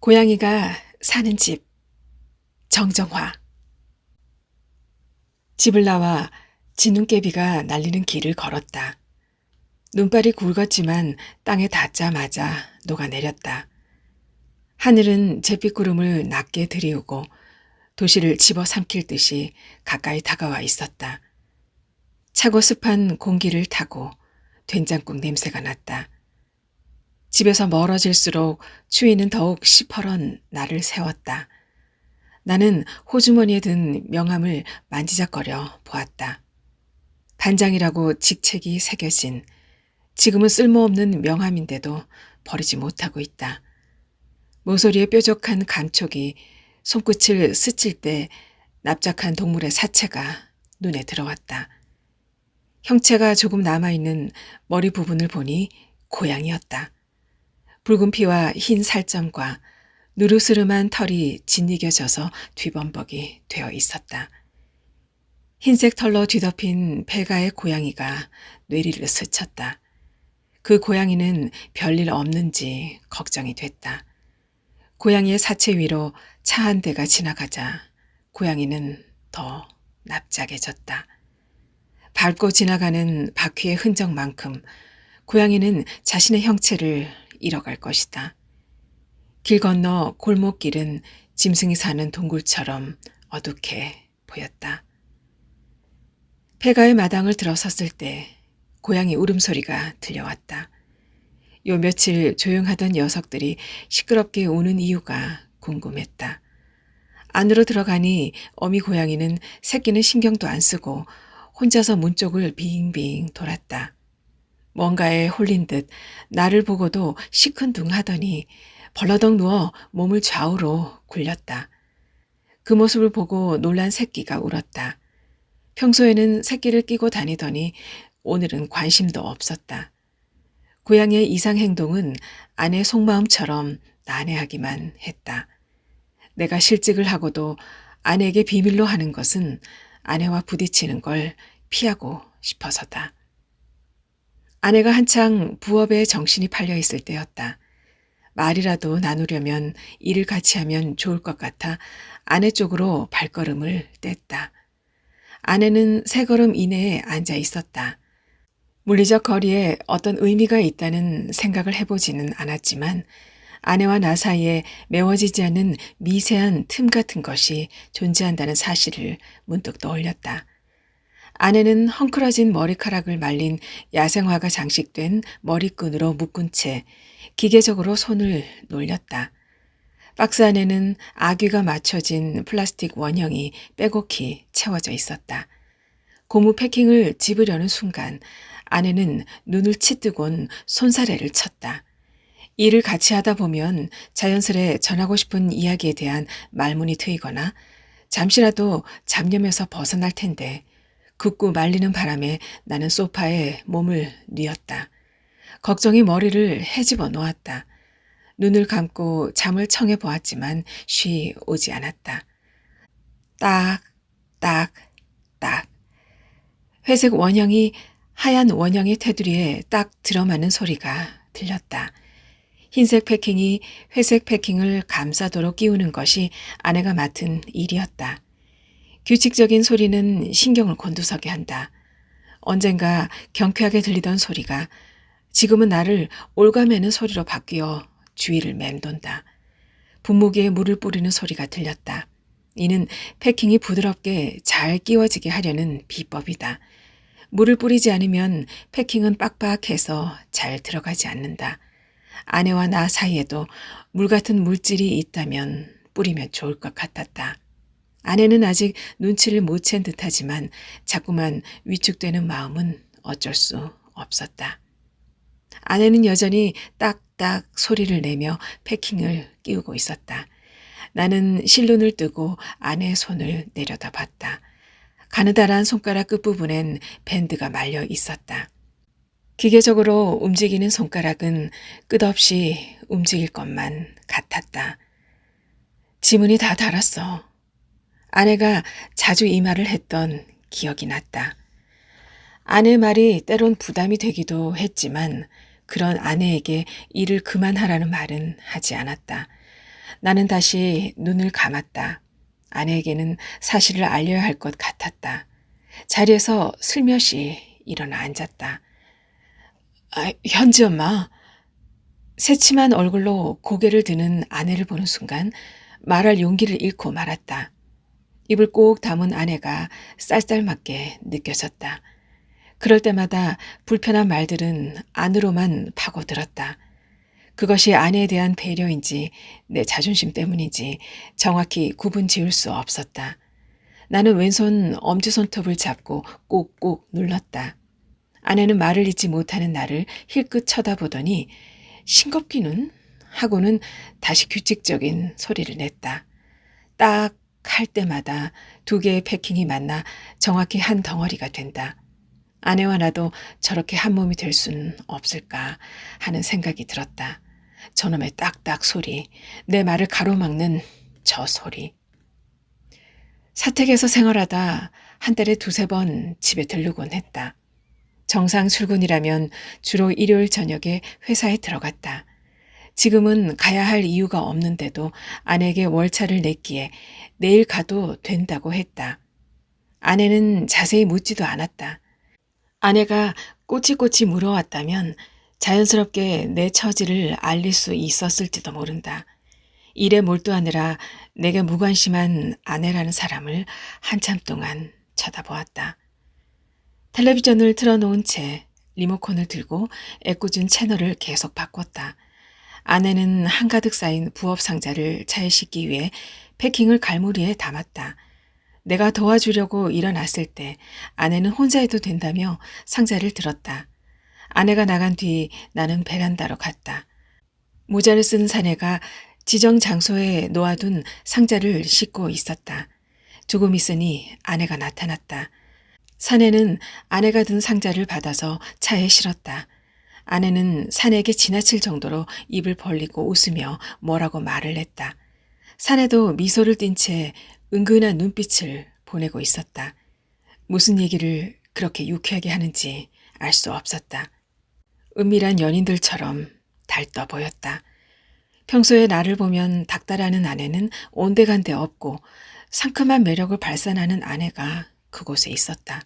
고양이가 사는 집. 정정화. 집을 나와 진눈깨비가 날리는 길을 걸었다. 눈발이 굵었지만 땅에 닿자마자 녹아내렸다. 하늘은 잿빛구름을 낮게 들이우고 도시를 집어삼킬 듯이 가까이 다가와 있었다. 차고 습한 공기를 타고 된장국 냄새가 났다. 집에서 멀어질수록 추위는 더욱 시퍼런 나를 세웠다. 나는 호주머니에 든 명함을 만지작거려 보았다. 단장이라고 직책이 새겨진, 지금은 쓸모없는 명함인데도 버리지 못하고 있다. 모서리에 뾰족한 감촉이 손끝을 스칠 때 납작한 동물의 사체가 눈에 들어왔다. 형체가 조금 남아있는 머리 부분을 보니 고양이였다. 붉은 피와 흰 살점과 누르스름한 털이 짓이겨져서 뒤범벅이 되어 있었다. 흰색 털로 뒤덮인 폐가의 고양이가 뇌리를 스쳤다. 그 고양이는 별일 없는지 걱정이 됐다. 고양이의 사체 위로 차 한 대가 지나가자 고양이는 더 납작해졌다. 밟고 지나가는 바퀴의 흔적만큼 고양이는 자신의 형체를 잃어갈 것이다. 길 건너 골목길은 짐승이 사는 동굴처럼 어둡게 보였다. 폐가의 마당을 들어섰을 때 고양이 울음소리가 들려왔다. 요 며칠 조용하던 녀석들이 시끄럽게 우는 이유가 궁금했다. 안으로 들어가니 어미 고양이는 새끼는 신경도 안 쓰고 혼자서 문 쪽을 빙빙 돌았다. 뭔가에 홀린 듯 나를 보고도 시큰둥하더니 벌러덩 누워 몸을 좌우로 굴렸다. 그 모습을 보고 놀란 새끼가 울었다. 평소에는 새끼를 끼고 다니더니 오늘은 관심도 없었다. 고양이의 이상 행동은 아내 속마음처럼 난해하기만 했다. 내가 실직을 하고도 아내에게 비밀로 하는 것은 아내와 부딪히는 걸 피하고 싶어서다. 아내가 한창 부업에 정신이 팔려 있을 때였다. 말이라도 나누려면 일을 같이 하면 좋을 것 같아 아내 쪽으로 발걸음을 뗐다. 아내는 세 걸음 이내에 앉아 있었다. 물리적 거리에 어떤 의미가 있다는 생각을 해보지는 않았지만 아내와 나 사이에 메워지지 않는 미세한 틈 같은 것이 존재한다는 사실을 문득 떠올렸다. 아내는 헝클어진 머리카락을 말린 야생화가 장식된 머리끈으로 묶은 채 기계적으로 손을 놀렸다. 박스 안에는 아귀가 맞춰진 플라스틱 원형이 빼곡히 채워져 있었다. 고무 패킹을 집으려는 순간 아내는 눈을 치뜨곤 손사래를 쳤다. 일을 같이 하다 보면 자연스레 전하고 싶은 이야기에 대한 말문이 트이거나 잠시라도 잡념에서 벗어날 텐데 굽고 말리는 바람에 나는 소파에 몸을 뉘었다. 걱정이 머리를 헤집어 놓았다. 눈을 감고 잠을 청해 보았지만 쉬 오지 않았다. 딱, 딱, 딱. 회색 원형이 하얀 원형의 테두리에 딱 들어맞는 소리가 들렸다. 흰색 패킹이 회색 패킹을 감싸도록 끼우는 것이 아내가 맡은 일이었다. 규칙적인 소리는 신경을 곤두서게 한다. 언젠가 경쾌하게 들리던 소리가 지금은 나를 올가매는 소리로 바뀌어 주위를 맴돈다. 분무기에 물을 뿌리는 소리가 들렸다. 이는 패킹이 부드럽게 잘 끼워지게 하려는 비법이다. 물을 뿌리지 않으면 패킹은 빡빡해서 잘 들어가지 않는다. 아내와 나 사이에도 물 같은 물질이 있다면 뿌리면 좋을 것 같았다. 아내는 아직 눈치를 못 챈 듯하지만 자꾸만 위축되는 마음은 어쩔 수 없었다. 아내는 여전히 딱딱 소리를 내며 패킹을 끼우고 있었다. 나는 실눈을 뜨고 아내의 손을 내려다봤다. 가느다란 손가락 끝부분엔 밴드가 말려 있었다. 기계적으로 움직이는 손가락은 끝없이 움직일 것만 같았다. 지문이 다 닳았어. 아내가 자주 이 말을 했던 기억이 났다. 아내의 말이 때론 부담이 되기도 했지만 그런 아내에게 일을 그만하라는 말은 하지 않았다. 나는 다시 눈을 감았다. 아내에게는 사실을 알려야 할 것 같았다. 자리에서 슬며시 일어나 앉았다. 현지 엄마. 새침한 얼굴로 고개를 드는 아내를 보는 순간 말할 용기를 잃고 말았다. 입을 꼭 다문 아내가 쌀쌀맞게 느껴졌다. 그럴 때마다 불편한 말들은 안으로만 파고들었다. 그것이 아내에 대한 배려인지 내 자존심 때문인지 정확히 구분 지을 수 없었다. 나는 왼손 엄지손톱을 잡고 꾹꾹 눌렀다. 아내는 말을 잇지 못하는 나를 힐끗 쳐다보더니 싱겁기는 하고는 다시 규칙적인 소리를 냈다. 딱 할 때마다 두 개의 패킹이 만나 정확히 한 덩어리가 된다. 아내와 나도 저렇게 한 몸이 될 수는 없을까 하는 생각이 들었다. 저놈의 딱딱 소리, 내 말을 가로막는 저 소리. 사택에서 생활하다 한 달에 두세 번 집에 들르곤 했다. 정상 출근이라면 주로 일요일 저녁에 회사에 들어갔다. 지금은 가야 할 이유가 없는데도 아내에게 월차를 냈기에 내일 가도 된다고 했다. 아내는 자세히 묻지도 않았다. 아내가 꼬치꼬치 물어왔다면 자연스럽게 내 처지를 알릴 수 있었을지도 모른다. 일에 몰두하느라 내게 무관심한 아내라는 사람을 한참 동안 쳐다보았다. 텔레비전을 틀어놓은 채 리모컨을 들고 애꿎은 채널을 계속 바꿨다. 아내는 한가득 쌓인 부업 상자를 차에 싣기 위해 패킹을 갈무리에 담았다. 내가 도와주려고 일어났을 때 아내는 혼자 해도 된다며 상자를 들었다. 아내가 나간 뒤 나는 베란다로 갔다. 모자를 쓴 사내가 지정 장소에 놓아둔 상자를 싣고 있었다. 조금 있으니 아내가 나타났다. 사내는 아내가 든 상자를 받아서 차에 실었다. 아내는 사내에게 지나칠 정도로 입을 벌리고 웃으며 뭐라고 말을 했다. 사내도 미소를 띤 채 은근한 눈빛을 보내고 있었다. 무슨 얘기를 그렇게 유쾌하게 하는지 알 수 없었다. 은밀한 연인들처럼 달떠 보였다. 평소에 나를 보면 닥달하는 아내는 온데간데 없고 상큼한 매력을 발산하는 아내가 그곳에 있었다.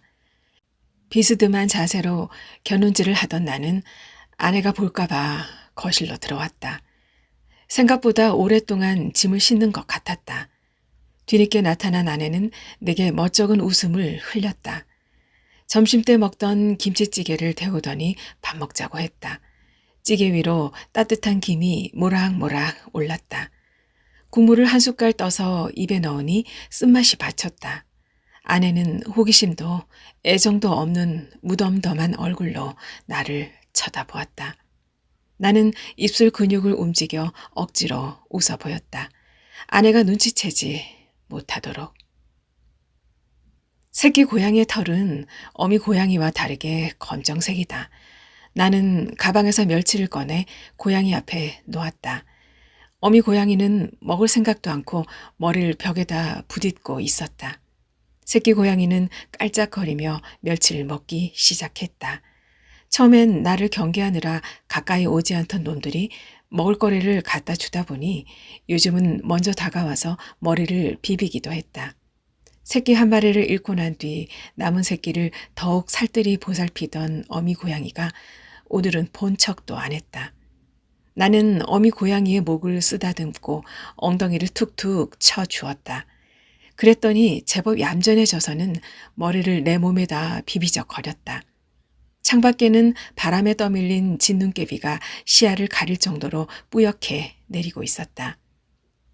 비스듬한 자세로 겨눈질을 하던 나는 아내가 볼까봐 거실로 들어왔다. 생각보다 오랫동안 짐을 싣는 것 같았다. 뒤늦게 나타난 아내는 내게 멋쩍은 웃음을 흘렸다. 점심때 먹던 김치찌개를 데우더니 밥 먹자고 했다. 찌개 위로 따뜻한 김이 모락모락 올랐다. 국물을 한 숟갈 떠서 입에 넣으니 쓴맛이 받쳤다. 아내는 호기심도 애정도 없는 무덤덤한 얼굴로 나를 쳐다보았다. 나는 입술 근육을 움직여 억지로 웃어 보였다. 아내가 눈치채지 못하도록. 새끼 고양이의 털은 어미 고양이와 다르게 검정색이다. 나는 가방에서 멸치를 꺼내 고양이 앞에 놓았다. 어미 고양이는 먹을 생각도 않고 머리를 벽에다 부딛고 있었다. 새끼 고양이는 깔짝거리며 멸치를 먹기 시작했다. 처음엔 나를 경계하느라 가까이 오지 않던 놈들이 먹을거리를 갖다 주다 보니 요즘은 먼저 다가와서 머리를 비비기도 했다. 새끼 한 마리를 잃고 난 뒤 남은 새끼를 더욱 살뜰히 보살피던 어미 고양이가 오늘은 본 척도 안 했다. 나는 어미 고양이의 목을 쓰다듬고 엉덩이를 툭툭 쳐주었다. 그랬더니 제법 얌전해져서는 머리를 내 몸에다 비비적거렸다. 창밖에는 바람에 떠밀린 진눈깨비가 시야를 가릴 정도로 뿌옇게 내리고 있었다.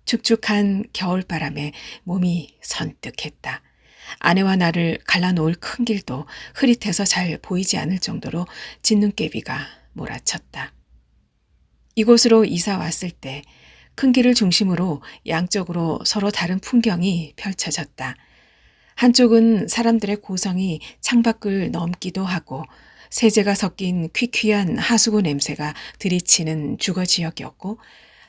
축축한 겨울바람에 몸이 선뜩했다. 아내와 나를 갈라놓을 큰 길도 흐릿해서 잘 보이지 않을 정도로 진눈깨비가 몰아쳤다. 이곳으로 이사 왔을 때 큰 길을 중심으로 양쪽으로 서로 다른 풍경이 펼쳐졌다. 한쪽은 사람들의 고성이 창밖을 넘기도 하고 세제가 섞인 퀴퀴한 하수구 냄새가 들이치는 주거지역이었고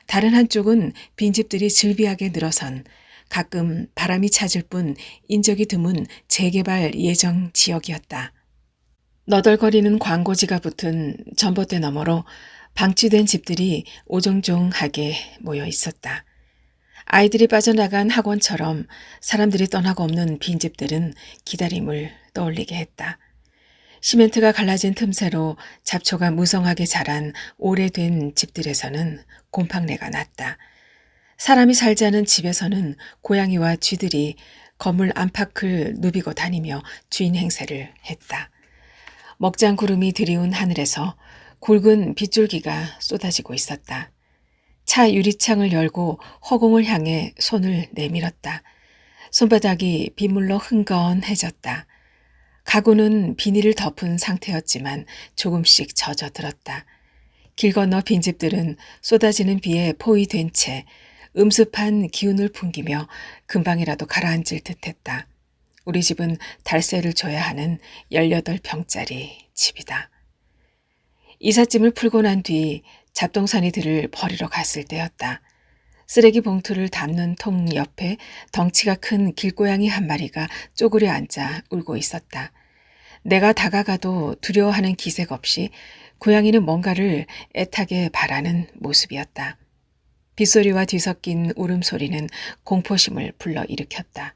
다른 한쪽은 빈집들이 즐비하게 늘어선 가끔 바람이 찾을 뿐 인적이 드문 재개발 예정 지역이었다. 너덜거리는 광고지가 붙은 전봇대 너머로 방치된 집들이 오종종하게 모여 있었다. 아이들이 빠져나간 학원처럼 사람들이 떠나고 없는 빈집들은 기다림을 떠올리게 했다. 시멘트가 갈라진 틈새로 잡초가 무성하게 자란 오래된 집들에서는 곰팡내가 났다. 사람이 살지 않은 집에서는 고양이와 쥐들이 건물 안팎을 누비고 다니며 주인 행세를 했다. 먹장 구름이 드리운 하늘에서 굵은 빗줄기가 쏟아지고 있었다. 차 유리창을 열고 허공을 향해 손을 내밀었다. 손바닥이 빗물로 흥건해졌다. 가구는 비닐을 덮은 상태였지만 조금씩 젖어들었다. 길 건너 빈집들은 쏟아지는 비에 포위된 채 음습한 기운을 풍기며 금방이라도 가라앉을 듯했다. 우리 집은 달세를 줘야 하는 18평짜리 집이다. 이삿짐을 풀고 난 뒤 잡동사니들을 버리러 갔을 때였다. 쓰레기 봉투를 담는 통 옆에 덩치가 큰 길고양이 한 마리가 쪼그려 앉아 울고 있었다. 내가 다가가도 두려워하는 기색 없이 고양이는 뭔가를 애타게 바라는 모습이었다. 빗소리와 뒤섞인 울음소리는 공포심을 불러일으켰다.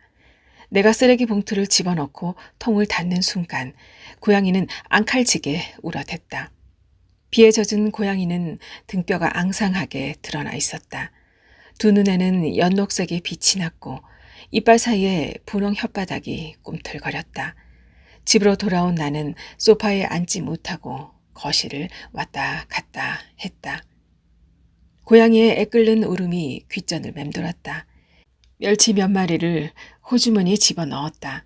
내가 쓰레기 봉투를 집어넣고 통을 닫는 순간 고양이는 앙칼지게 울어댔다. 비에 젖은 고양이는 등뼈가 앙상하게 드러나 있었다. 두 눈에는 연녹색의 빛이 났고 이빨 사이에 분홍 혓바닥이 꿈틀거렸다. 집으로 돌아온 나는 소파에 앉지 못하고 거실을 왔다 갔다 했다. 고양이의 애끓는 울음이 귓전을 맴돌았다. 멸치 몇 마리를 호주머니에 집어넣었다.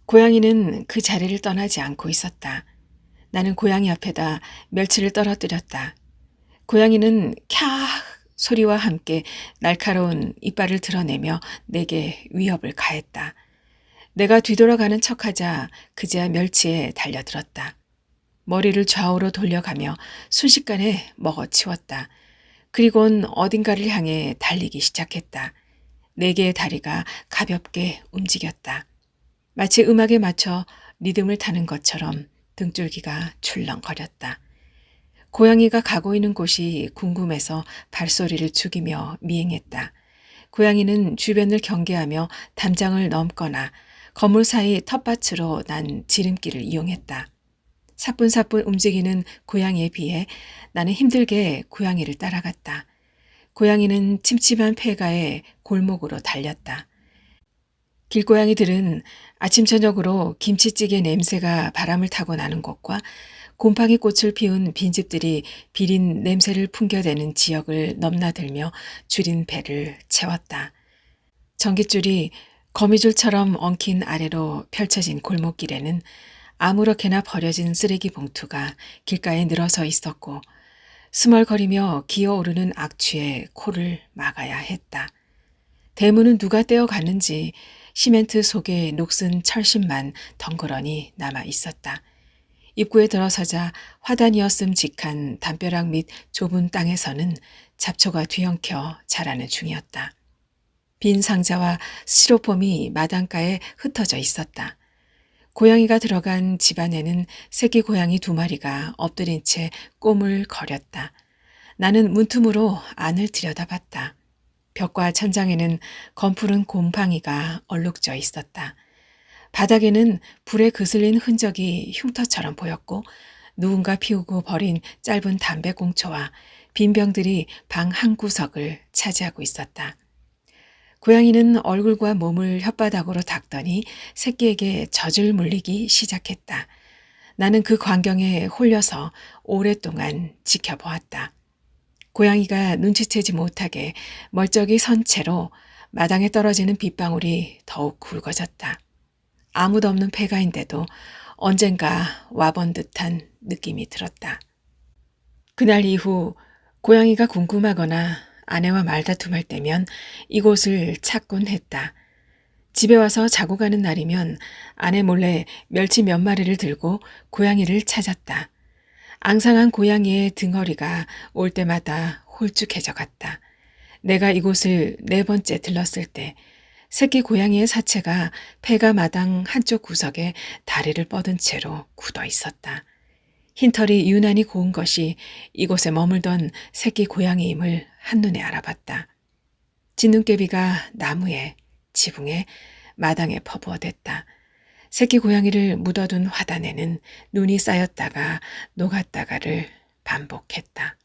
고양이는 그 자리를 떠나지 않고 있었다. 나는 고양이 앞에다 멸치를 떨어뜨렸다. 고양이는 캬 소리와 함께 날카로운 이빨을 드러내며 내게 위협을 가했다. 내가 뒤돌아가는 척하자 그제야 멸치에 달려들었다. 머리를 좌우로 돌려가며 순식간에 먹어치웠다. 그리고는 어딘가를 향해 달리기 시작했다. 네 개의 다리가 가볍게 움직였다. 마치 음악에 맞춰 리듬을 타는 것처럼 등줄기가 출렁거렸다. 고양이가 가고 있는 곳이 궁금해서 발소리를 죽이며 미행했다. 고양이는 주변을 경계하며 담장을 넘거나 건물 사이 텃밭으로 난 지름길을 이용했다. 사뿐사뿐 움직이는 고양이에 비해 나는 힘들게 고양이를 따라갔다. 고양이는 침침한 폐가에 골목으로 달렸다. 길고양이들은 아침 저녁으로 김치찌개 냄새가 바람을 타고 나는 곳과 곰팡이 꽃을 피운 빈집들이 비린 냄새를 풍겨대는 지역을 넘나들며 줄인 배를 채웠다. 전깃줄이 거미줄처럼 엉킨 아래로 펼쳐진 골목길에는 아무렇게나 버려진 쓰레기 봉투가 길가에 늘어서 있었고 스멀거리며 기어오르는 악취에 코를 막아야 했다. 대문은 누가 떼어갔는지 시멘트 속에 녹슨 철심만 덩그러니 남아 있었다. 입구에 들어서자 화단이었음직한 담벼락 밑 좁은 땅에서는 잡초가 뒤엉켜 자라는 중이었다. 빈 상자와 스티로폼이 마당가에 흩어져 있었다. 고양이가 들어간 집안에는 새끼 고양이 2마리가 엎드린 채 꼬물거렸다. 나는 문틈으로 안을 들여다봤다. 벽과 천장에는 검푸른 곰팡이가 얼룩져 있었다. 바닥에는 불에 그슬린 흔적이 흉터처럼 보였고 누군가 피우고 버린 짧은 담배꽁초와 빈병들이 방 한 구석을 차지하고 있었다. 고양이는 얼굴과 몸을 혓바닥으로 닦더니 새끼에게 젖을 물리기 시작했다. 나는 그 광경에 홀려서 오랫동안 지켜보았다. 고양이가 눈치채지 못하게 멀쩡히 선 채로 마당에 떨어지는 빗방울이 더욱 굵어졌다. 아무도 없는 폐가인데도 언젠가 와본 듯한 느낌이 들었다. 그날 이후 고양이가 궁금하거나 아내와 말다툼할 때면 이곳을 찾곤 했다. 집에 와서 자고 가는 날이면 아내 몰래 멸치 몇 마리를 들고 고양이를 찾았다. 앙상한 고양이의 등허리가 올 때마다 홀쭉해져 갔다. 내가 이곳을 4번째 들렀을 때 새끼 고양이의 사체가 폐가 마당 한쪽 구석에 다리를 뻗은 채로 굳어 있었다. 흰털이 유난히 고운 것이 이곳에 머물던 새끼 고양이임을 한눈에 알아봤다. 진눈깨비가 나무에, 지붕에, 마당에 퍼부어댔다. 새끼 고양이를 묻어둔 화단에는 눈이 쌓였다가 녹았다가를 반복했다.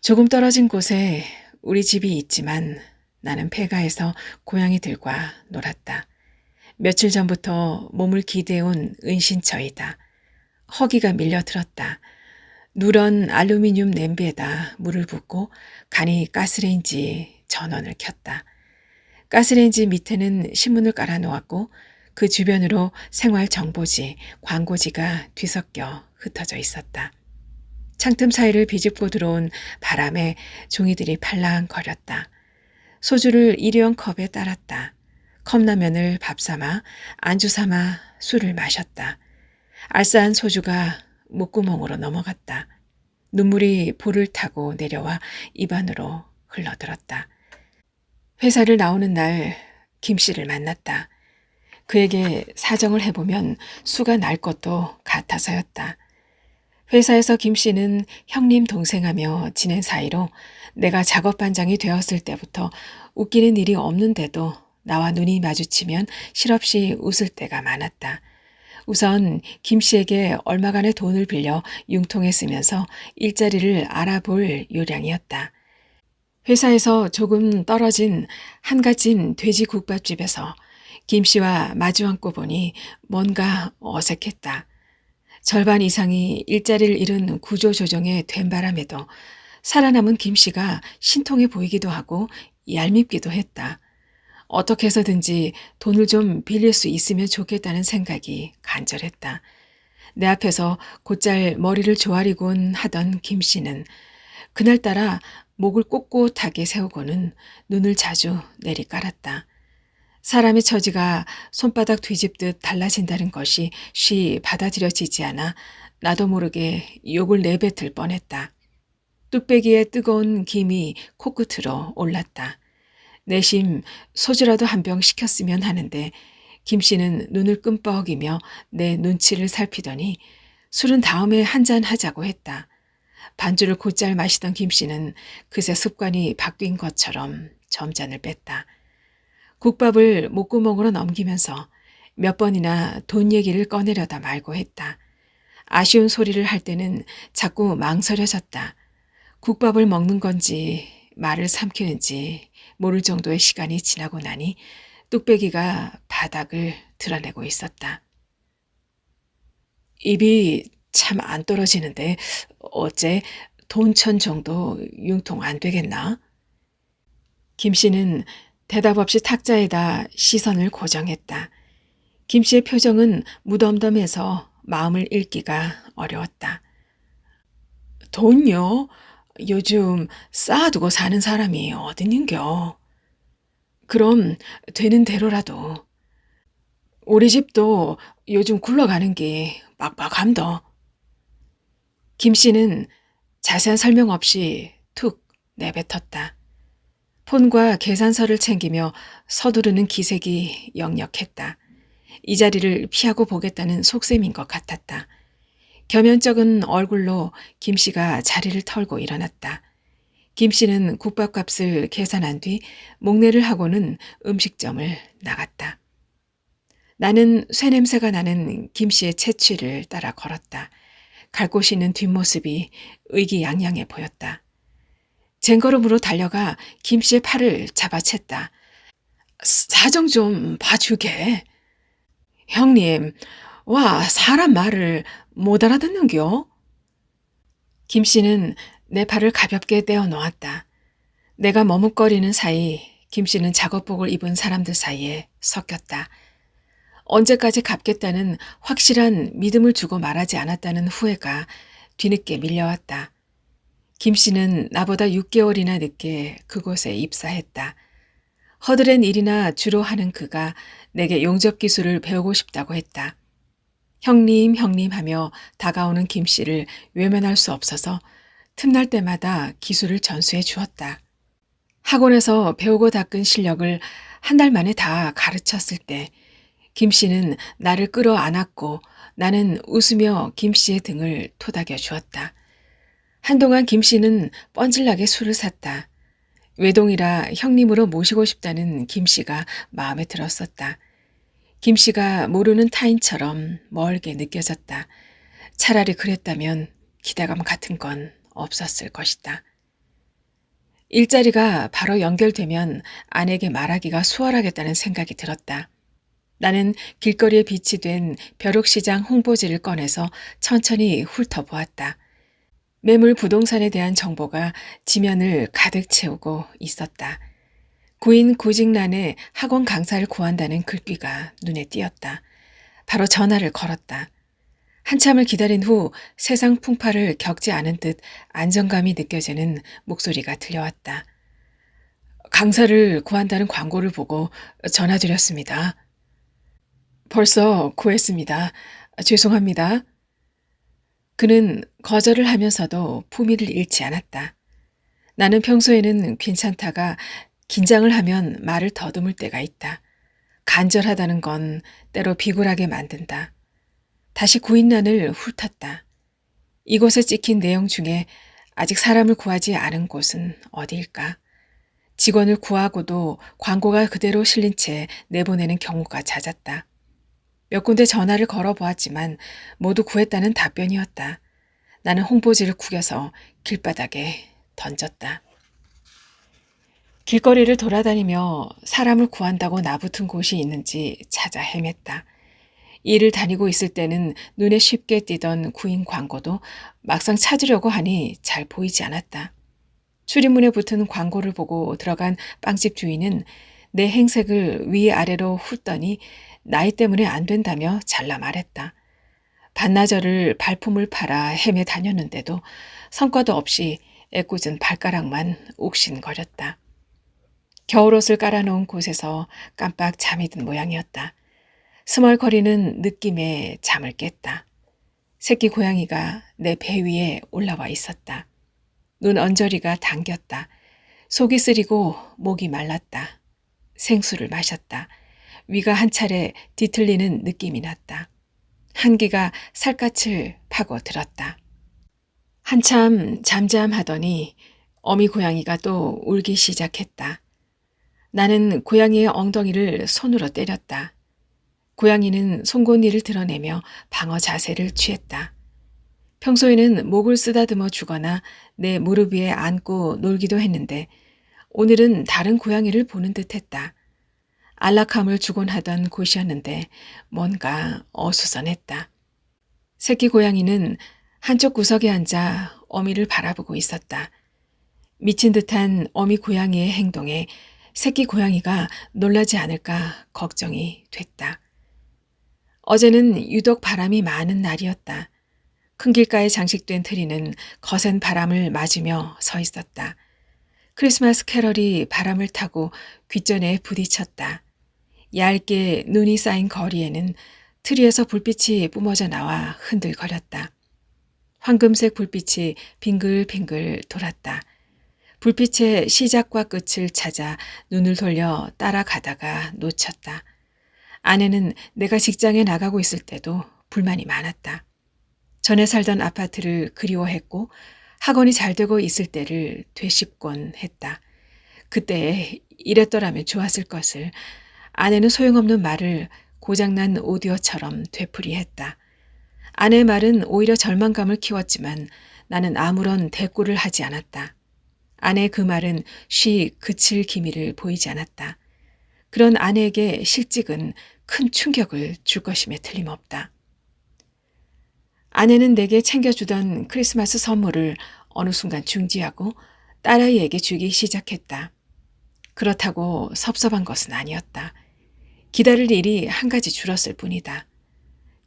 조금 떨어진 곳에 우리 집이 있지만 나는 폐가에서 고양이들과 놀았다. 며칠 전부터 몸을 기대온 은신처이다. 허기가 밀려들었다. 누런 알루미늄 냄비에다 물을 붓고 간이 가스레인지 전원을 켰다. 가스레인지 밑에는 신문을 깔아놓았고 그 주변으로 생활정보지, 광고지가 뒤섞여 흩어져 있었다. 창틈 사이를 비집고 들어온 바람에 종이들이 팔랑거렸다. 소주를 일회용 컵에 따랐다. 컵라면을 밥 삼아 안주 삼아 술을 마셨다. 알싸한 소주가 목구멍으로 넘어갔다. 눈물이 볼을 타고 내려와 입안으로 흘러들었다. 회사를 나오는 날 김 씨를 만났다. 그에게 사정을 해보면 수가 날 것도 같아서였다. 회사에서 김 씨는 형님 동생하며 지낸 사이로 내가 작업반장이 되었을 때부터 웃기는 일이 없는데도 나와 눈이 마주치면 실없이 웃을 때가 많았다. 우선 김 씨에게 얼마간의 돈을 빌려 융통에 쓰면서 일자리를 알아볼 요량이었다. 회사에서 조금 떨어진 한가진 돼지국밥집에서 김 씨와 마주 앉고 보니 뭔가 어색했다. 절반 이상이 일자리를 잃은 구조조정에 된 바람에도 살아남은 김 씨가 신통해 보이기도 하고 얄밉기도 했다. 어떻게 해서든지 돈을 좀 빌릴 수 있으면 좋겠다는 생각이 간절했다. 내 앞에서 곧잘 머리를 조아리곤 하던 김 씨는 그날따라 목을 꼿꼿하게 세우고는 눈을 자주 내리깔았다. 사람의 처지가 손바닥 뒤집듯 달라진다는 것이 쉬 받아들여지지 않아 나도 모르게 욕을 내뱉을 뻔했다. 뚝배기에 뜨거운 김이 코끝으로 올랐다. 내심 소주라도 한 병 시켰으면 하는데 김 씨는 눈을 끔뻑이며 내 눈치를 살피더니 술은 다음에 한잔 하자고 했다. 반주를 곧잘 마시던 김 씨는 그새 습관이 바뀐 것처럼 점잔을 뺐다. 국밥을 목구멍으로 넘기면서 몇 번이나 돈 얘기를 꺼내려다 말고 했다. 아쉬운 소리를 할 때는 자꾸 망설여졌다. 국밥을 먹는 건지 말을 삼키는지 모를 정도의 시간이 지나고 나니 뚝배기가 바닥을 드러내고 있었다. 입이 참 안 떨어지는데 어째 돈천 정도 융통 안 되겠나? 김 씨는 대답 없이 탁자에다 시선을 고정했다. 김 씨의 표정은 무덤덤해서 마음을 읽기가 어려웠다. 돈요? 요즘 쌓아두고 사는 사람이 어딨는겨? 그럼 되는 대로라도. 우리 집도 요즘 굴러가는 게 빡빡함더. 김 씨는 자세한 설명 없이 툭 내뱉었다. 폰과 계산서를 챙기며 서두르는 기색이 역력했다. 이 자리를 피하고 보겠다는 속셈인 것 같았다. 겸연쩍은 얼굴로 김 씨가 자리를 털고 일어났다. 김 씨는 국밥값을 계산한 뒤 목례를 하고는 음식점을 나갔다. 나는 쇠냄새가 나는 김 씨의 채취를 따라 걸었다. 갈 곳이 있는 뒷모습이 의기양양해 보였다. 쟁걸음으로 달려가 김 씨의 팔을 잡아챘다. 사정 좀 봐주게. 형님, 와 사람 말을 못 알아듣는겨? 김 씨는 내 팔을 가볍게 떼어 놓았다. 내가 머뭇거리는 사이 김 씨는 작업복을 입은 사람들 사이에 섞였다. 언제까지 갚겠다는 확실한 믿음을 주고 말하지 않았다는 후회가 뒤늦게 밀려왔다. 김 씨는 나보다 6개월이나 늦게 그곳에 입사했다. 허드렛 일이나 주로 하는 그가 내게 용접 기술을 배우고 싶다고 했다. 형님 하며 다가오는 김 씨를 외면할 수 없어서 틈날 때마다 기술을 전수해 주었다. 학원에서 배우고 닦은 실력을 한 달 만에 다 가르쳤을 때 김 씨는 나를 끌어안았고 나는 웃으며 김 씨의 등을 토닥여 주었다. 한동안 김 씨는 뻔질나게 술을 샀다. 외동이라 형님으로 모시고 싶다는 김 씨가 마음에 들었었다. 김 씨가 모르는 타인처럼 멀게 느껴졌다. 차라리 그랬다면 기대감 같은 건 없었을 것이다. 일자리가 바로 연결되면 아내에게 말하기가 수월하겠다는 생각이 들었다. 나는 길거리에 비치된 벼룩시장 홍보지를 꺼내서 천천히 훑어보았다. 매물 부동산에 대한 정보가 지면을 가득 채우고 있었다. 구인 구직란에 학원 강사를 구한다는 글귀가 눈에 띄었다. 바로 전화를 걸었다. 한참을 기다린 후 세상 풍파를 겪지 않은 듯 안정감이 느껴지는 목소리가 들려왔다. 강사를 구한다는 광고를 보고 전화드렸습니다. 벌써 구했습니다. 죄송합니다. 그는 거절을 하면서도 품위를 잃지 않았다. 나는 평소에는 괜찮다가 긴장을 하면 말을 더듬을 때가 있다. 간절하다는 건 때로 비굴하게 만든다. 다시 구인란을 훑었다. 이곳에 찍힌 내용 중에 아직 사람을 구하지 않은 곳은 어디일까? 직원을 구하고도 광고가 그대로 실린 채 내보내는 경우가 잦았다. 몇 군데 전화를 걸어보았지만 모두 구했다는 답변이었다. 나는 홍보지를 구겨서 길바닥에 던졌다. 길거리를 돌아다니며 사람을 구한다고 나붙은 곳이 있는지 찾아 헤맸다. 일을 다니고 있을 때는 눈에 쉽게 띄던 구인 광고도 막상 찾으려고 하니 잘 보이지 않았다. 출입문에 붙은 광고를 보고 들어간 빵집 주인은 내 행색을 위아래로 훑더니 나이 때문에 안 된다며 잘라 말했다. 반나절을 발품을 팔아 헤매 다녔는데도 성과도 없이 애꿎은 발가락만 옥신거렸다. 겨울옷을 깔아놓은 곳에서 깜빡 잠이 든 모양이었다. 스멀거리는 느낌에 잠을 깼다. 새끼 고양이가 내 배 위에 올라와 있었다. 눈 언저리가 당겼다. 속이 쓰리고 목이 말랐다. 생수를 마셨다. 위가 한 차례 뒤틀리는 느낌이 났다. 한기가 살갗을 파고들었다. 한참 잠잠하더니 어미 고양이가 또 울기 시작했다. 나는 고양이의 엉덩이를 손으로 때렸다. 고양이는 송곳니를 드러내며 방어 자세를 취했다. 평소에는 목을 쓰다듬어 주거나 내 무릎 위에 앉고 놀기도 했는데 오늘은 다른 고양이를 보는 듯했다. 안락함을 주곤 하던 곳이었는데 뭔가 어수선했다. 새끼 고양이는 한쪽 구석에 앉아 어미를 바라보고 있었다. 미친 듯한 어미 고양이의 행동에 새끼 고양이가 놀라지 않을까 걱정이 됐다. 어제는 유독 바람이 많은 날이었다. 큰 길가에 장식된 트리는 거센 바람을 맞으며 서 있었다. 크리스마스 캐럴이 바람을 타고 귓전에 부딪혔다. 얇게 눈이 쌓인 거리에는 트리에서 불빛이 뿜어져 나와 흔들거렸다. 황금색 불빛이 빙글빙글 돌았다. 불빛의 시작과 끝을 찾아 눈을 돌려 따라가다가 놓쳤다. 아내는 내가 직장에 나가고 있을 때도 불만이 많았다. 전에 살던 아파트를 그리워했고 학원이 잘 되고 있을 때를 되씹곤 했다. 그때 이랬더라면 좋았을 것을. 아내는 소용없는 말을 고장난 오디오처럼 되풀이했다. 아내의 말은 오히려 절망감을 키웠지만 나는 아무런 대꾸를 하지 않았다. 아내의 그 말은 쉬 그칠 기미를 보이지 않았다. 그런 아내에게 실직은 큰 충격을 줄 것임에 틀림없다. 아내는 내게 챙겨주던 크리스마스 선물을 어느 순간 중지하고 딸아이에게 주기 시작했다. 그렇다고 섭섭한 것은 아니었다. 기다릴 일이 한 가지 줄었을 뿐이다.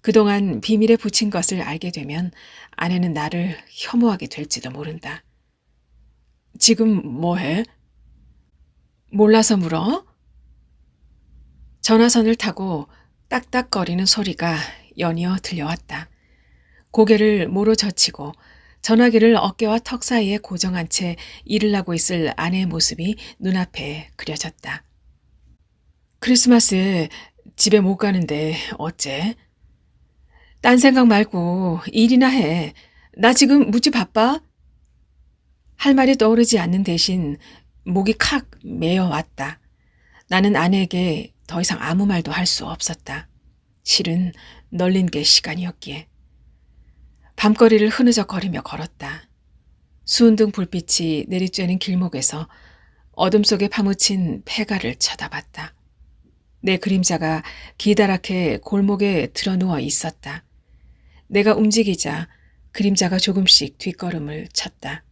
그동안 비밀에 붙인 것을 알게 되면 아내는 나를 혐오하게 될지도 모른다. 지금 뭐해? 몰라서 물어? 전화선을 타고 딱딱거리는 소리가 연이어 들려왔다. 고개를 모로 젖히고 전화기를 어깨와 턱 사이에 고정한 채 일을 하고 있을 아내의 모습이 눈앞에 그려졌다. 크리스마스에 집에 못 가는데 어째? 딴 생각 말고 일이나 해. 나 지금 무지 바빠? 할 말이 떠오르지 않는 대신 목이 칵 메어왔다. 나는 아내에게 더 이상 아무 말도 할 수 없었다. 실은 널린 게 시간이었기에. 밤거리를 흐느적거리며 걸었다. 수은등 불빛이 내리쬐는 길목에서 어둠 속에 파묻힌 폐가를 쳐다봤다. 내 그림자가 기다랗게 골목에 드러누워 있었다. 내가 움직이자 그림자가 조금씩 뒷걸음을 쳤다.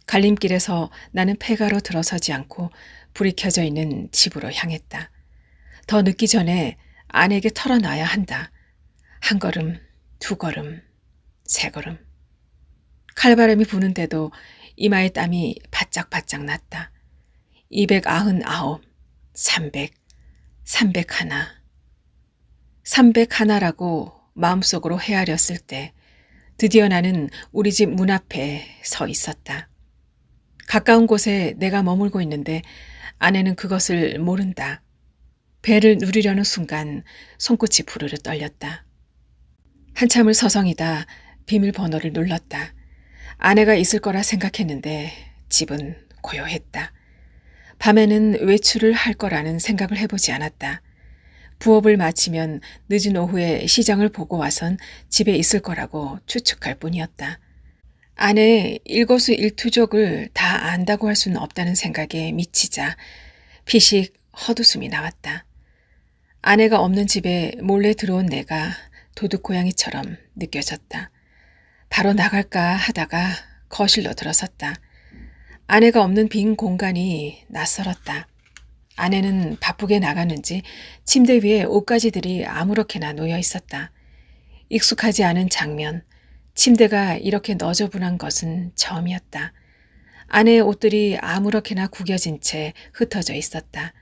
갈림길에서 나는 폐가로 들어서지 않고 불이 켜져 있는 집으로 향했다. 더 늦기 전에 아내에게 털어놔야 한다. 한 걸음, 두 걸음, 세 걸음. 칼바람이 부는데도 이마에 땀이 바짝바짝 났다. 299, 300, 301. 301라고 마음속으로 헤아렸을 때 드디어 나는 우리 집 문 앞에 서 있었다. 가까운 곳에 내가 머물고 있는데 아내는 그것을 모른다. 배를 누리려는 순간 손끝이 부르르 떨렸다. 한참을 서성이다 비밀번호를 눌렀다. 아내가 있을 거라 생각했는데 집은 고요했다. 밤에는 외출을 할 거라는 생각을 해보지 않았다. 부업을 마치면 늦은 오후에 시장을 보고 와선 집에 있을 거라고 추측할 뿐이었다. 아내의 일거수일투족을 다 안다고 할 수는 없다는 생각에 미치자 피식 헛웃음이 나왔다. 아내가 없는 집에 몰래 들어온 내가 도둑고양이처럼 느껴졌다. 바로 나갈까 하다가 거실로 들어섰다. 아내가 없는 빈 공간이 낯설었다. 아내는 바쁘게 나가는지 침대 위에 옷가지들이 아무렇게나 놓여 있었다. 익숙하지 않은 장면, 침대가 이렇게 너저분한 것은 처음이었다. 아내의 옷들이 아무렇게나 구겨진 채 흩어져 있었다.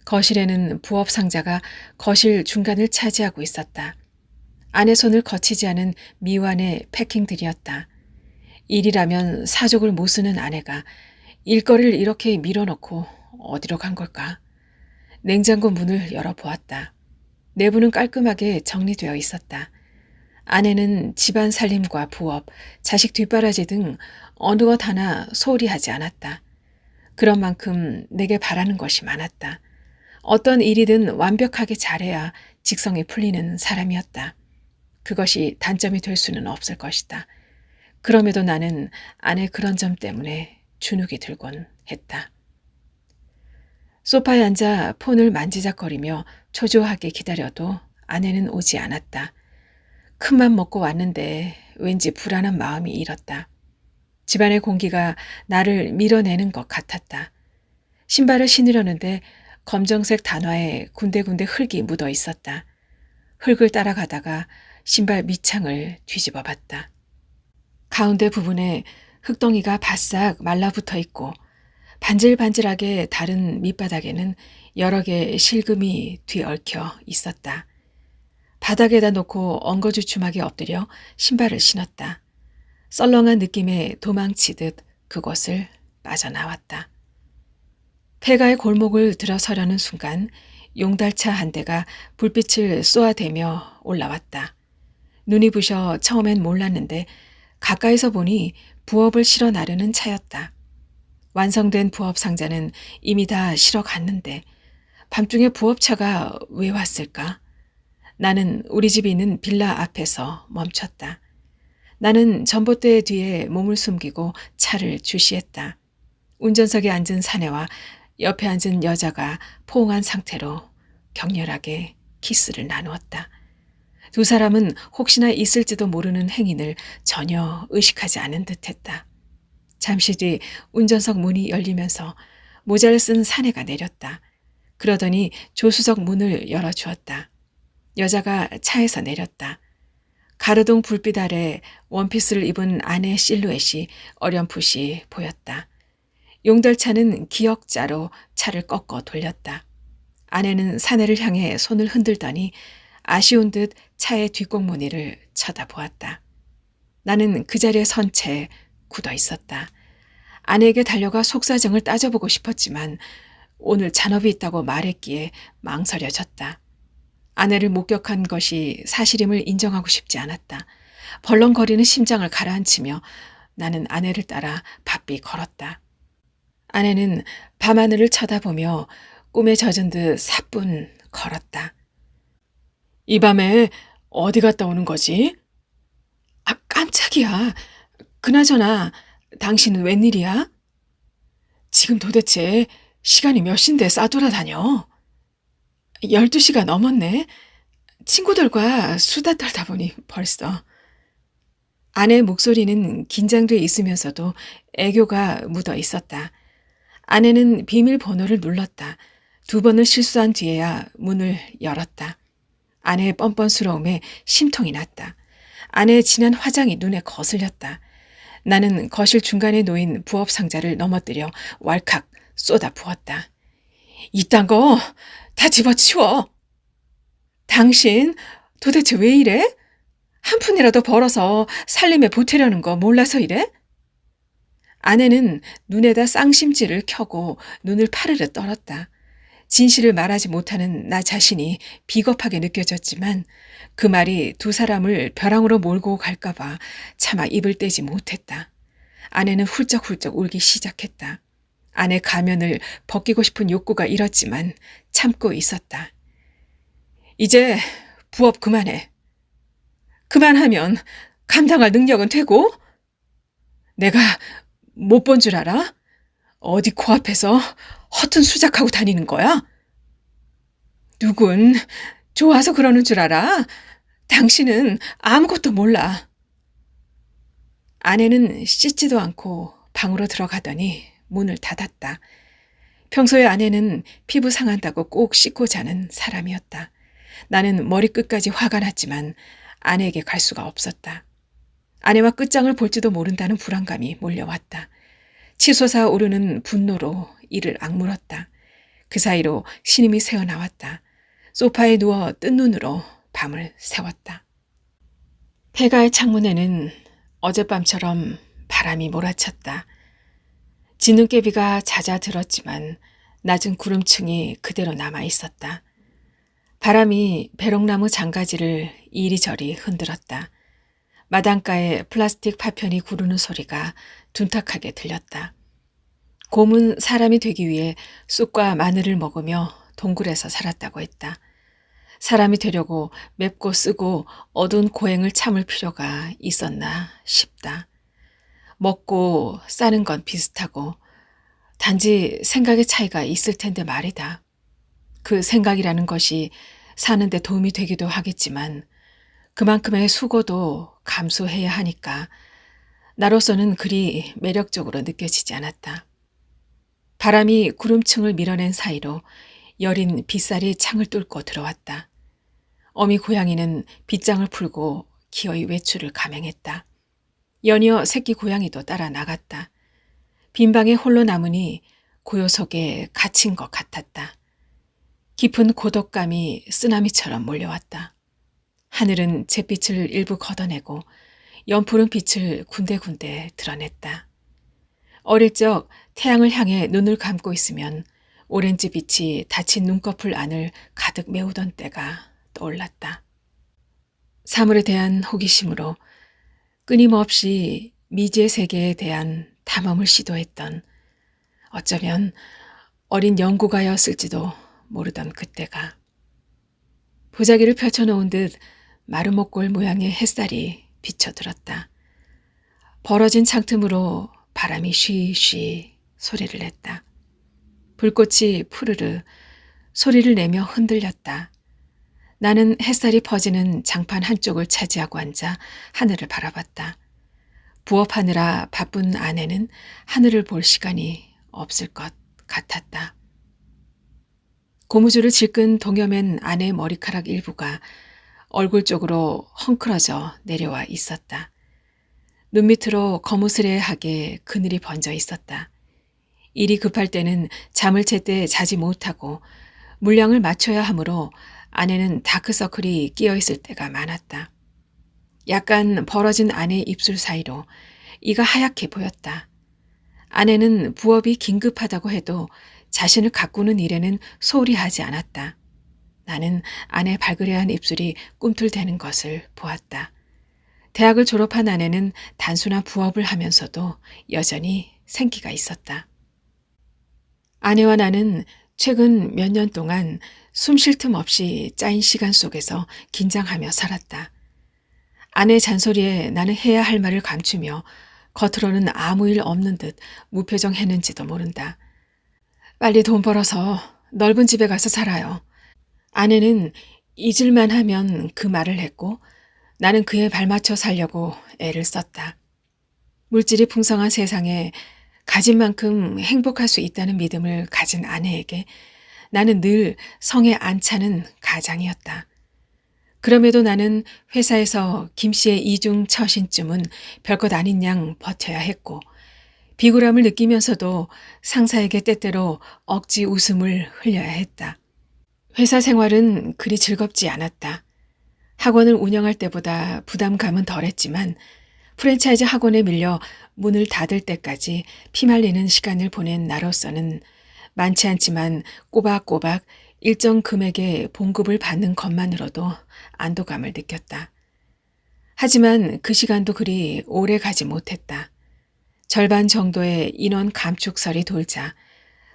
거실에는 부업 상자가 거실 중간을 차지하고 있었다. 아내 손을 거치지 않은 미완의 패킹들이었다. 일이라면 사족을 못 쓰는 아내가 일거리를 이렇게 밀어놓고 어디로 간 걸까? 냉장고 문을 열어보았다. 내부는 깔끔하게 정리되어 있었다. 아내는 집안 살림과 부업, 자식 뒷바라지 등 어느 것 하나 소홀히 하지 않았다. 그런 만큼 내게 바라는 것이 많았다. 어떤 일이든 완벽하게 잘해야 직성이 풀리는 사람이었다. 그것이 단점이 될 수는 없을 것이다. 그럼에도 나는 아내 그런 점 때문에 주눅이 들곤 했다. 소파에 앉아 폰을 만지작거리며 초조하게 기다려도 아내는 오지 않았다. 큰맘 먹고 왔는데 왠지 불안한 마음이 일었다. 집안의 공기가 나를 밀어내는 것 같았다. 신발을 신으려는데 검정색 단화에 군데군데 흙이 묻어 있었다. 흙을 따라가다가 신발 밑창을 뒤집어 봤다. 가운데 부분에 흙덩이가 바싹 말라붙어 있고 반질반질하게 다른 밑바닥에는 여러 개의 실금이 뒤얽혀 있었다. 바닥에다 놓고 엉거주춤하게 엎드려 신발을 신었다. 썰렁한 느낌에 도망치듯 그곳을 빠져나왔다. 폐가의 골목을 들어서려는 순간 용달차 한 대가 불빛을 쏘아대며 올라왔다. 눈이 부셔 처음엔 몰랐는데 가까이서 보니 부업을 실어 나르는 차였다. 완성된 부업 상자는 이미 다 실어 갔는데 밤중에 부업차가 왜 왔을까? 나는 우리 집이 있는 빌라 앞에서 멈췄다. 나는 전봇대 뒤에 몸을 숨기고 차를 주시했다. 운전석에 앉은 사내와 옆에 앉은 여자가 포옹한 상태로 격렬하게 키스를 나누었다. 두 사람은 혹시나 있을지도 모르는 행인을 전혀 의식하지 않은 듯했다. 잠시 뒤 운전석 문이 열리면서 모자를 쓴 사내가 내렸다. 그러더니 조수석 문을 열어주었다. 여자가 차에서 내렸다. 가로등 불빛 아래 원피스를 입은 아내의 실루엣이 어렴풋이 보였다. 용달차는 기역자로 차를 꺾어 돌렸다. 아내는 사내를 향해 손을 흔들더니 아쉬운 듯 차의 뒷공무니를 쳐다보았다. 나는 그 자리에 선 채 굳어 있었다. 아내에게 달려가 속사정을 따져보고 싶었지만 오늘 잔업이 있다고 말했기에 망설여졌다. 아내를 목격한 것이 사실임을 인정하고 싶지 않았다. 벌렁거리는 심장을 가라앉히며 나는 아내를 따라 바삐 걸었다. 아내는 밤하늘을 쳐다보며 꿈에 젖은 듯 사뿐 걸었다. 이 밤에 어디 갔다 오는 거지? 아, 깜짝이야. 그나저나 당신은 웬일이야? 지금 도대체 시간이 몇 시인데 싸돌아다녀? 12시가 넘었네. 친구들과 수다 떨다 보니 벌써. 아내의 목소리는 긴장돼 있으면서도 애교가 묻어 있었다. 아내는 비밀번호를 눌렀다. 2번을 실수한 뒤에야 문을 열었다. 아내의 뻔뻔스러움에 심통이 났다. 아내의 진한 화장이 눈에 거슬렸다. 나는 거실 중간에 놓인 부업 상자를 넘어뜨려 왈칵 쏟아 부었다. 이딴 거 다 집어치워. 당신 도대체 왜 이래? 한 푼이라도 벌어서 살림에 보태려는 거 몰라서 이래? 아내는 눈에다 쌍심지를 켜고 눈을 파르르 떨었다. 진실을 말하지 못하는 나 자신이 비겁하게 느껴졌지만 그 말이 두 사람을 벼랑으로 몰고 갈까봐 차마 입을 떼지 못했다. 아내는 훌쩍훌쩍 울기 시작했다. 아내 가면을 벗기고 싶은 욕구가 일었지만 참고 있었다. 이제 부업 그만해. 그만하면 감당할 능력은 되고? 내가 못 본 줄 알아? 어디 코앞에서 허튼 수작하고 다니는 거야? 누군 좋아서 그러는 줄 알아? 당신은 아무것도 몰라. 아내는 씻지도 않고 방으로 들어가더니 문을 닫았다. 평소에 아내는 피부 상한다고 꼭 씻고 자는 사람이었다. 나는 머리끝까지 화가 났지만 아내에게 갈 수가 없었다. 아내와 끝장을 볼지도 모른다는 불안감이 몰려왔다. 치솟아 오르는 분노로 이를 악물었다. 그 사이로 신임이 새어나왔다. 소파에 누워 뜬 눈으로 밤을 새웠다. 폐가의 창문에는 어젯밤처럼 바람이 몰아쳤다. 진눈깨비가 잦아들었지만 낮은 구름층이 그대로 남아 있었다. 바람이 배롱나무 장가지를 이리저리 흔들었다. 마당가에 플라스틱 파편이 구르는 소리가 둔탁하게 들렸다. 곰은 사람이 되기 위해 쑥과 마늘을 먹으며 동굴에서 살았다고 했다. 사람이 되려고 맵고 쓰고 어두운 고행을 참을 필요가 있었나 싶다. 먹고 싸는 건 비슷하고 단지 생각의 차이가 있을 텐데 말이다. 그 생각이라는 것이 사는데 도움이 되기도 하겠지만 그만큼의 수고도 감수해야 하니까 나로서는 그리 매력적으로 느껴지지 않았다. 바람이 구름층을 밀어낸 사이로 여린 빗살이 창을 뚫고 들어왔다. 어미 고양이는 빗장을 풀고 기어이 외출을 감행했다. 연이어 새끼 고양이도 따라 나갔다. 빈방에 홀로 남으니 고요 속에 갇힌 것 같았다. 깊은 고독감이 쓰나미처럼 몰려왔다. 하늘은 잿빛을 일부 걷어내고 연푸른 빛을 군데군데 드러냈다. 어릴 적 태양을 향해 눈을 감고 있으면 오렌지 빛이 닫힌 눈꺼풀 안을 가득 메우던 때가 떠올랐다. 사물에 대한 호기심으로 끊임없이 미지의 세계에 대한 탐험을 시도했던 어쩌면 어린 연구가였을지도 모르던 그때가 보자기를 펼쳐놓은 듯 마루목골 모양의 햇살이 비쳐들었다. 벌어진 창틈으로 바람이 쉬쉬 소리를 냈다. 불꽃이 푸르르 소리를 내며 흔들렸다. 나는 햇살이 퍼지는 장판 한쪽을 차지하고 앉아 하늘을 바라봤다. 부업하느라 바쁜 아내는 하늘을 볼 시간이 없을 것 같았다. 고무줄을 질끈 동여맨 아내의 머리카락 일부가 얼굴 쪽으로 헝클어져 내려와 있었다. 눈 밑으로 거무스레하게 그늘이 번져 있었다. 일이 급할 때는 잠을 제때 자지 못하고 물량을 맞춰야 하므로 아내는 다크서클이 끼어 있을 때가 많았다. 약간 벌어진 아내의 입술 사이로 이가 하얗게 보였다. 아내는 부업이 긴급하다고 해도 자신을 가꾸는 일에는 소홀히 하지 않았다. 나는 아내의 발그레한 입술이 꿈틀대는 것을 보았다. 대학을 졸업한 아내는 단순한 부업을 하면서도 여전히 생기가 있었다. 아내와 나는 최근 몇 년 동안 숨 쉴 틈 없이 짜인 시간 속에서 긴장하며 살았다. 아내의 잔소리에 나는 해야 할 말을 감추며 겉으로는 아무 일 없는 듯 무표정했는지도 모른다. 빨리 돈 벌어서 넓은 집에 가서 살아요. 아내는 잊을만 하면 그 말을 했고 나는 그에 발맞춰 살려고 애를 썼다. 물질이 풍성한 세상에 가진 만큼 행복할 수 있다는 믿음을 가진 아내에게 나는 늘 성에 안 차는 가장이었다. 그럼에도 나는 회사에서 김 씨의 이중 처신쯤은 별것 아닌 양 버텨야 했고 비굴함을 느끼면서도 상사에게 때때로 억지 웃음을 흘려야 했다. 회사 생활은 그리 즐겁지 않았다. 학원을 운영할 때보다 부담감은 덜했지만 프랜차이즈 학원에 밀려 문을 닫을 때까지 피말리는 시간을 보낸 나로서는 많지 않지만 꼬박꼬박 일정 금액의 봉급을 받는 것만으로도 안도감을 느꼈다. 하지만 그 시간도 그리 오래 가지 못했다. 절반 정도의 인원 감축설이 돌자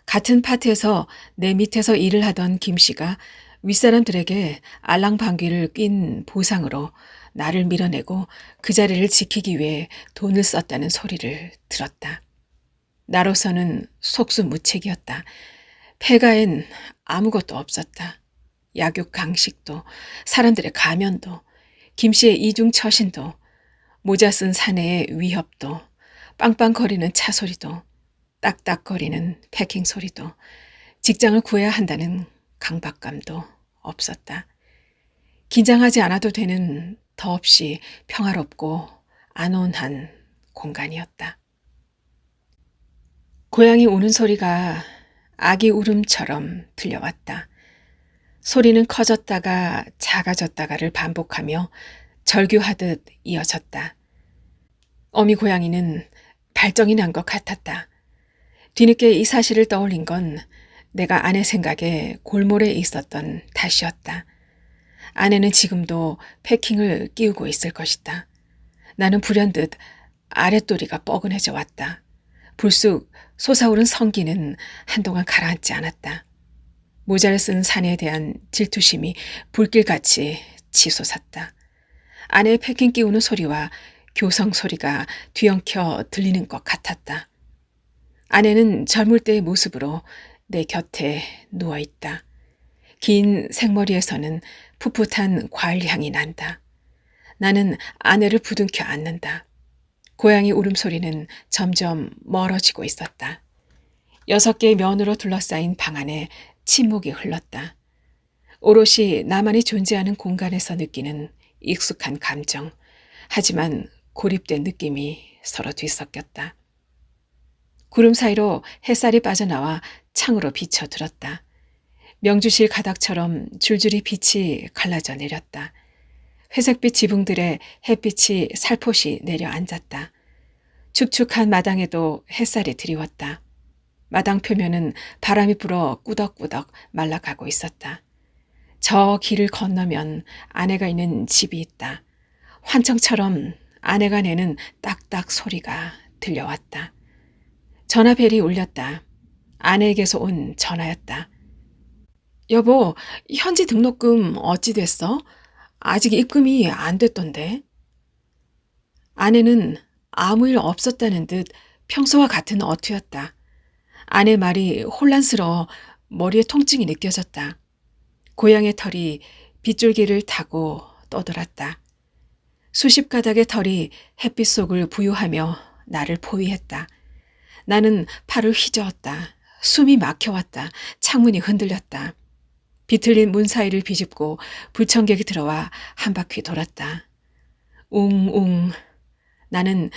같은 파트에서 내 밑에서 일을 하던 김 씨가 윗사람들에게 알랑방귀를 낀 보상으로 나를 밀어내고 그 자리를 지키기 위해 돈을 썼다는 소리를 들었다. 나로서는 속수무책이었다. 폐가엔 아무것도 없었다. 약육 강식도, 사람들의 가면도, 김씨의 이중처신도, 모자 쓴 사내의 위협도, 빵빵거리는 차 소리도, 딱딱거리는 패킹 소리도, 직장을 구해야 한다는 강박감도 없었다. 긴장하지 않아도 되는 더없이 평화롭고 안온한 공간이었다. 고양이 우는 소리가 아기 울음처럼 들려왔다. 소리는 커졌다가 작아졌다가를 반복하며 절규하듯 이어졌다. 어미 고양이는 발정이 난 것 같았다. 뒤늦게 이 사실을 떠올린 건 내가 아내 생각에 골몰에 있었던 탓이었다. 아내는 지금도 패킹을 끼우고 있을 것이다. 나는 불현듯 아랫도리가 뻐근해져 왔다. 불쑥 솟아오른 성기는 한동안 가라앉지 않았다. 모자를 쓴 사내에 대한 질투심이 불길같이 치솟았다. 아내의 패킹 끼우는 소리와 교성 소리가 뒤엉켜 들리는 것 같았다. 아내는 젊을 때의 모습으로 내 곁에 누워있다. 긴 생머리에서는 풋풋한 과일향이 난다. 나는 아내를 부둥켜 안는다. 고양이 울음소리는 점점 멀어지고 있었다. 6개의 면으로 둘러싸인 방 안에 침묵이 흘렀다. 오롯이 나만이 존재하는 공간에서 느끼는 익숙한 감정, 하지만 고립된 느낌이 서로 뒤섞였다. 구름 사이로 햇살이 빠져나와 창으로 비쳐들었다. 명주실 가닥처럼 줄줄이 빛이 갈라져 내렸다. 회색빛 지붕들에 햇빛이 살포시 내려앉았다. 축축한 마당에도 햇살이 드리웠다. 마당 표면은 바람이 불어 꾸덕꾸덕 말라가고 있었다. 저 길을 건너면 아내가 있는 집이 있다. 환청처럼 아내가 내는 딱딱 소리가 들려왔다. 전화벨이 울렸다. 아내에게서 온 전화였다. 여보, 현지 등록금 어찌 됐어? 아직 입금이 안 됐던데. 아내는 아무 일 없었다는 듯 평소와 같은 어투였다. 아내 말이 혼란스러워 머리에 통증이 느껴졌다. 고양이의 털이 빗줄기를 타고 떠돌았다. 수십 가닥의 털이 햇빛 속을 부유하며 나를 포위했다. 나는 팔을 휘저었다. 숨이 막혀왔다. 창문이 흔들렸다. 비틀린 문 사이를 비집고 불청객이 들어와 한 바퀴 돌았다. 웅웅. 나는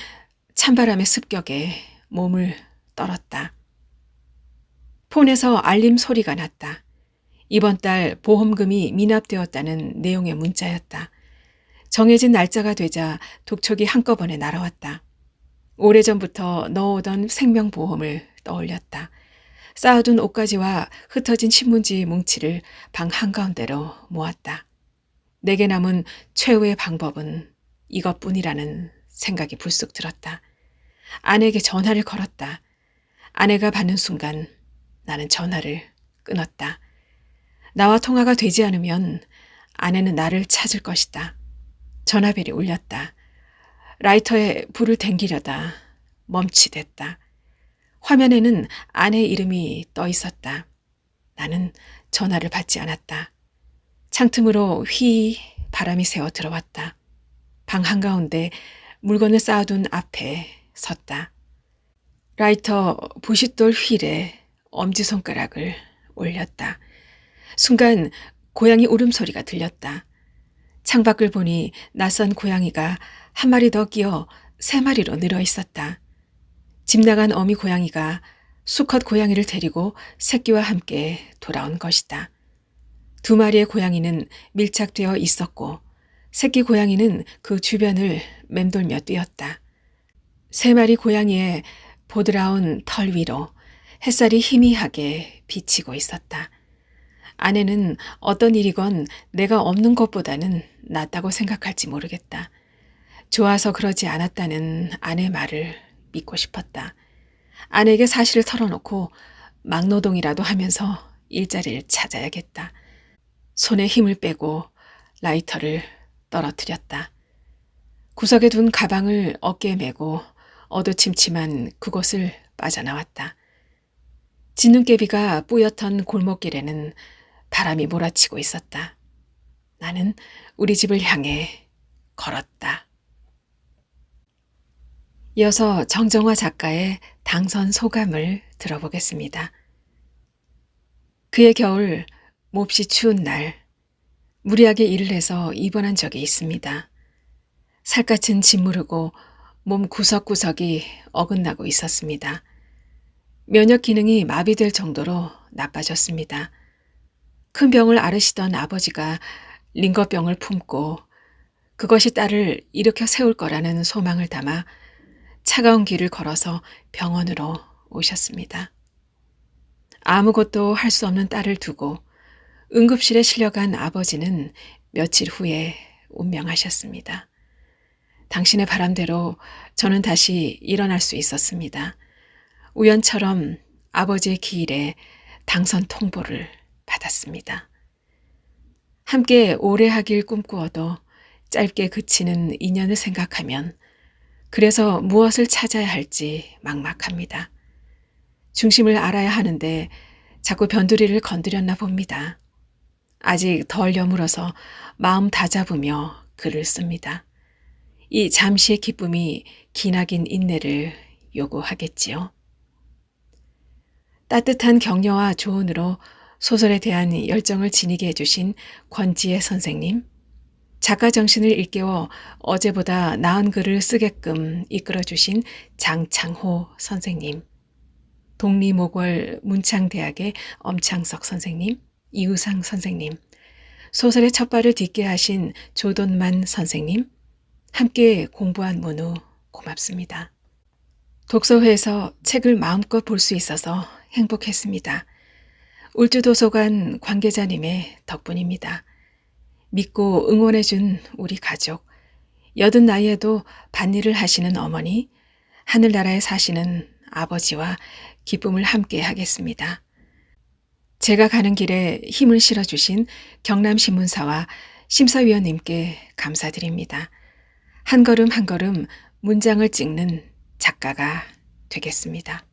찬바람의 습격에 몸을 떨었다. 폰에서 알림 소리가 났다. 이번 달 보험금이 미납되었다는 내용의 문자였다. 정해진 날짜가 되자 독촉이 한꺼번에 날아왔다. 오래전부터 넣어오던 생명보험을 떠올렸다. 쌓아둔 옷가지와 흩어진 신문지 뭉치를 방 한가운데로 모았다. 내게 남은 최후의 방법은 이것뿐이라는 생각이 불쑥 들었다. 아내에게 전화를 걸었다. 아내가 받는 순간 나는 전화를 끊었다. 나와 통화가 되지 않으면 아내는 나를 찾을 것이다. 전화벨이 울렸다. 라이터에 불을 댕기려다 멈칫했다. 화면에는 아내 이름이 떠 있었다. 나는 전화를 받지 않았다. 창틈으로 휘 바람이 새어 들어왔다. 방 한가운데 물건을 쌓아둔 앞에 섰다. 라이터 부싯돌 휠에 엄지손가락을 올렸다. 순간 고양이 울음소리가 들렸다. 창밖을 보니 낯선 고양이가 한 마리 더 끼어 3마리로 늘어 있었다. 집 나간 어미 고양이가 수컷 고양이를 데리고 새끼와 함께 돌아온 것이다. 2마리의 고양이는 밀착되어 있었고 새끼 고양이는 그 주변을 맴돌며 뛰었다. 3마리 고양이의 보드라운 털 위로 햇살이 희미하게 비치고 있었다. 아내는 어떤 일이건 내가 없는 것보다는 낫다고 생각할지 모르겠다. 좋아서 그러지 않았다는 아내 말을 믿고 싶었다. 아내에게 사실을 털어놓고 막노동이라도 하면서 일자리를 찾아야겠다. 손에 힘을 빼고 라이터를 떨어뜨렸다. 구석에 둔 가방을 어깨에 메고 어두침침한 그곳을 빠져나왔다. 진눈깨비가 뿌옇던 골목길에는 바람이 몰아치고 있었다. 나는 우리 집을 향해 걸었다. 이어서 정정화 작가의 당선 소감을 들어보겠습니다. 그해 겨울 몹시 추운 날 무리하게 일을 해서 입원한 적이 있습니다. 살갗은 짓무르고 몸 구석구석이 어긋나고 있었습니다. 면역 기능이 마비될 정도로 나빠졌습니다. 큰 병을 앓으시던 아버지가 링거병을 품고 그것이 딸을 일으켜 세울 거라는 소망을 담아 차가운 길을 걸어서 병원으로 오셨습니다. 아무것도 할 수 없는 딸을 두고 응급실에 실려간 아버지는 며칠 후에 운명하셨습니다. 당신의 바람대로 저는 다시 일어날 수 있었습니다. 우연처럼 아버지의 기일에 당선 통보를 받았습니다. 함께 오래 하길 꿈꾸어도 짧게 그치는 인연을 생각하면 그래서 무엇을 찾아야 할지 막막합니다. 중심을 알아야 하는데 자꾸 변두리를 건드렸나 봅니다. 아직 덜 여물어서 마음 다잡으며 글을 씁니다. 이 잠시의 기쁨이 기나긴 인내를 요구하겠지요. 따뜻한 격려와 조언으로 소설에 대한 열정을 지니게 해주신 권지혜 선생님, 작가 정신을 일깨워 어제보다 나은 글을 쓰게끔 이끌어주신 장창호 선생님, 독리모골 문창대학의 엄창석 선생님, 이우상 선생님, 소설의 첫발을 딛게 하신 조돈만 선생님, 함께 공부한 문우 고맙습니다. 독서회에서 책을 마음껏 볼 수 있어서 행복했습니다. 울주도서관 관계자님의 덕분입니다. 믿고 응원해준 우리 가족, 여든 나이에도 밭일을 하시는 어머니, 하늘나라에 사시는 아버지와 기쁨을 함께 하겠습니다. 제가 가는 길에 힘을 실어주신 경남신문사와 심사위원님께 감사드립니다. 한 걸음 한 걸음 문장을 찍는 작가가 되겠습니다.